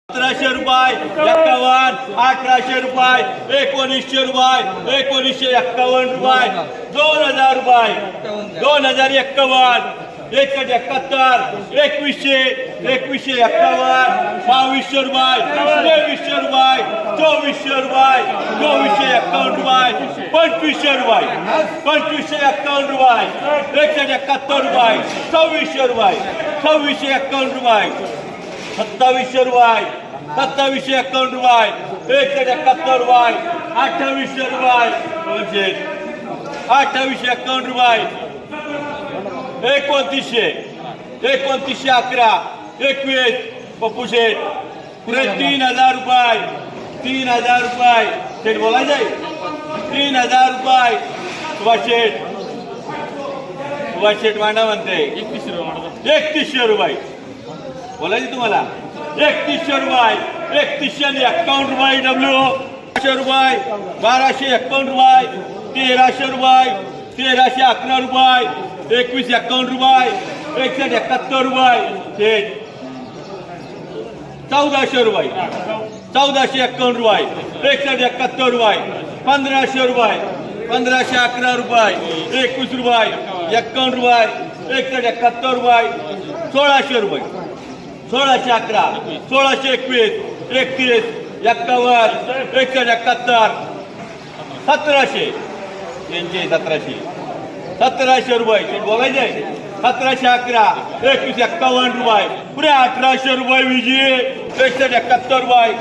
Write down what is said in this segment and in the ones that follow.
1700 रुपये 51, 1800 रुपये 1900 रुपये 1951 रुपये 2000 रुपये 2051 171 2100 2151 2200 रुपये 2300 रुपये 2400 रुपये 2451 रुपये 2500 रुपये 2551 रुपये 171 रुपये 2600 रुपये 2651 रुपये 2700 रुपये 2751 रुपये 171 रुपये 2800 रुपये 2851 रुपये 2900 2911 21 पप्पूशेठ पुरे 3000 रुपये 3000 रुपये शेठ बोला जाए 3000 रुपये सुभाष शेठ मांडा म्हणते 3100 रुपये बोलायचे तुम्हाला 3100 रुपये 3151 रुपये डब्ल्यू 1200 रुपये 1251 रुपये 1300 रुपये 1311 रुपये 2151 रुपये 171 रुपये शेठ 1400 रुपये 1451 रुपये 171 रुपये 1500 रुपये 1511 रुपये 21 रुपये 51 रुपये 171 रुपये 1600 रुपये 1611 1621 31 51 171 1700 यांचे 1700 रुपये बोलायचे 1711 2151 रुपये पुरे 1800 रुपये विजय 171 रुपये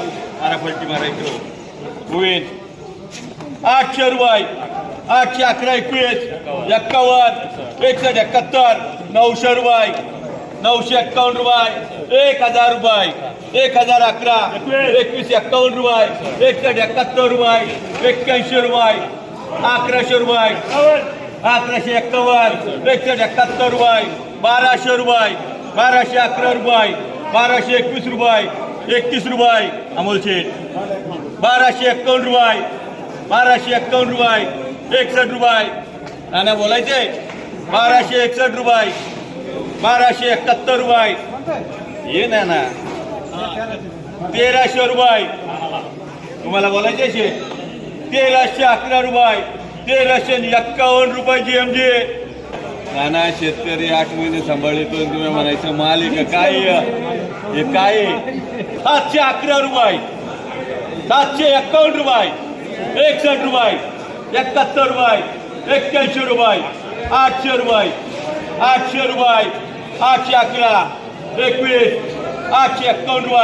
मारा पलटी मारायचो होईल 800 रुपये 811 21 51 171 900 रुपये 951 रुपये 1000 रुपये 1011 2151 रुपये 171 रुपये 81 रुपये 1100 रुपये 1151 171 रुपये 1200 रुपये 1211 रुपये 1221 रुपये 31 रुपये अमोल शेठ 1251 रुपये 1251 रुपये 61 रुपये नाना बोलायचे 1261 रुपये 1271 रुपये ये ना 1300 रुपये तुम्हाला बोलायचे शे 1311 रुपये 1351 रुपये GMG नाना शेतकरी 8 महिने सांभाळतो तुम्ही म्हणायचं माल आहे का काय हे काय 711 रुपये 751 रुपये 61 रुपये 71 रुपये 81 रुपये 800 रुपये 800 रुपये 811 21 851 रुपये